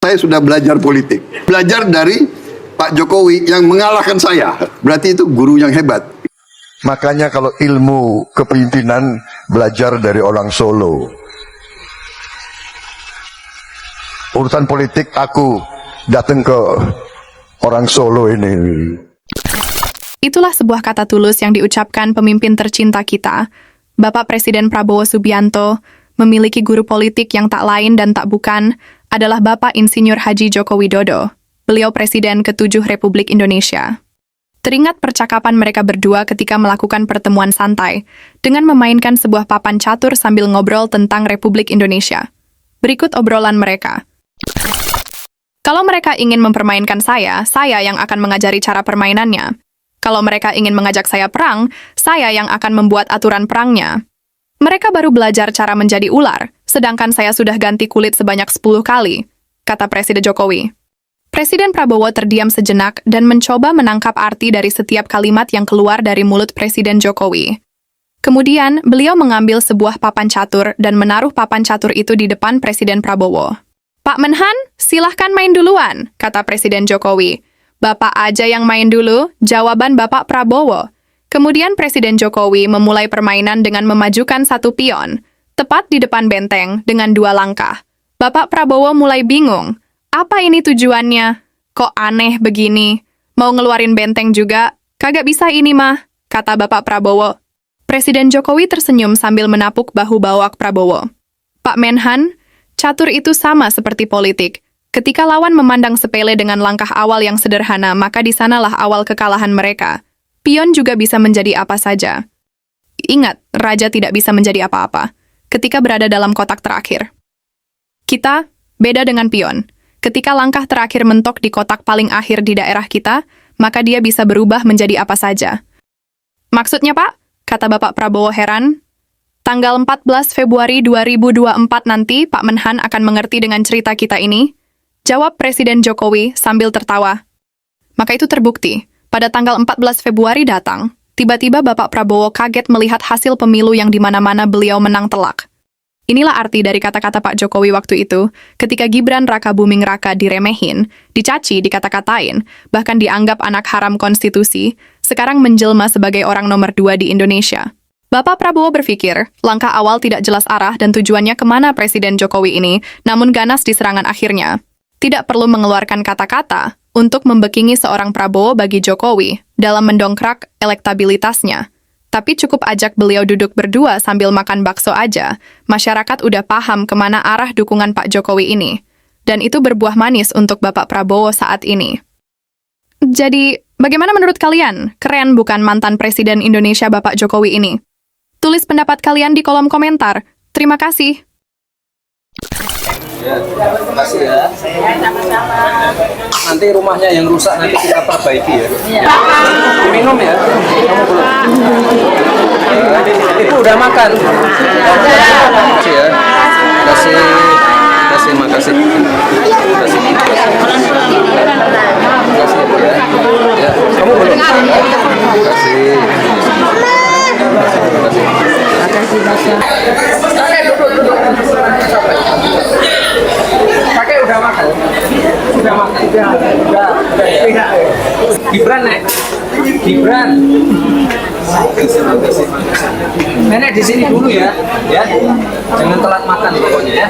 saya sudah belajar politik. Belajar dari Pak Jokowi yang mengalahkan saya. Berarti itu guru yang hebat. Makanya kalau ilmu kepemimpinan belajar dari orang Solo. Urusan politik aku datang ke orang Solo ini. Itulah sebuah kata tulus yang diucapkan pemimpin tercinta kita, Bapak Presiden Prabowo Subianto, memiliki guru politik yang tak lain dan tak bukan adalah Bapak Insinyur Haji Joko Widodo. Beliau Presiden ke-7 Republik Indonesia. Teringat percakapan mereka berdua ketika melakukan pertemuan santai dengan memainkan sebuah papan catur sambil ngobrol tentang Republik Indonesia. Berikut obrolan mereka. Kalau mereka ingin mempermainkan saya yang akan mengajari cara permainannya. Kalau mereka ingin mengajak saya perang, saya yang akan membuat aturan perangnya. Mereka baru belajar cara menjadi ular, sedangkan saya sudah ganti kulit sebanyak 10 kali, kata Presiden Jokowi. Presiden Prabowo terdiam sejenak dan mencoba menangkap arti dari setiap kalimat yang keluar dari mulut Presiden Jokowi. Kemudian, beliau mengambil sebuah papan catur dan menaruh papan catur itu di depan Presiden Prabowo. Pak Menhan, silahkan main duluan, kata Presiden Jokowi. Bapak aja yang main dulu, jawaban Bapak Prabowo. Kemudian Presiden Jokowi memulai permainan dengan memajukan satu pion, tepat di depan benteng dengan 2 langkah. Bapak Prabowo mulai bingung. Apa ini tujuannya? Kok aneh begini? Mau ngeluarin benteng juga? Kagak bisa ini mah, kata Bapak Prabowo. Presiden Jokowi tersenyum sambil menapuk bahu bawak Prabowo. Pak Menhan, catur itu sama seperti politik. Ketika lawan memandang sepele dengan langkah awal yang sederhana, maka di sanalah awal kekalahan mereka. Pion juga bisa menjadi apa saja. Ingat, raja tidak bisa menjadi apa-apa ketika berada dalam kotak terakhir. Kita beda dengan pion. Ketika langkah terakhir mentok di kotak paling akhir di daerah kita, maka dia bisa berubah menjadi apa saja. Maksudnya, Pak? Kata Bapak Prabowo heran. Tanggal 14 Februari 2024 nanti, Pak Menhan akan mengerti dengan cerita kita ini. Jawab Presiden Jokowi sambil tertawa. Maka itu terbukti. Pada tanggal 14 Februari datang, tiba-tiba Bapak Prabowo kaget melihat hasil pemilu yang di mana-mana beliau menang telak. Inilah arti dari kata-kata Pak Jokowi waktu itu, ketika Gibran Raka Buming Raka diremehin, dicaci, dikata-katain, bahkan dianggap anak haram konstitusi, sekarang menjelma sebagai orang nomor 2 di Indonesia. Bapak Prabowo berpikir, langkah awal tidak jelas arah dan tujuannya kemana Presiden Jokowi ini, namun ganas di serangan akhirnya. Tidak perlu mengeluarkan kata-kata untuk membekingi seorang Prabowo bagi Jokowi dalam mendongkrak elektabilitasnya. Tapi cukup ajak beliau duduk berdua sambil makan bakso aja, masyarakat udah paham kemana arah dukungan Pak Jokowi ini. Dan itu berbuah manis untuk Bapak Prabowo saat ini. Jadi, bagaimana menurut kalian? Keren bukan mantan Presiden Indonesia Bapak Jokowi ini? Tulis pendapat kalian di kolom komentar. Terima kasih. Ya, terima kasih ya. Nanti rumahnya yang rusak nanti kita perbaiki ya. Minum ya. Kamu belum. Ibu udah makan. Makasih ya. Makasih. Makasih ya. Ya, kamu belum. Makasih. Kakek udah makan? Udah makan? Udah. Gibran, Nek. Gibran. Nenek di sini dulu ya. Ya. Jangan telat makan pokoknya ya.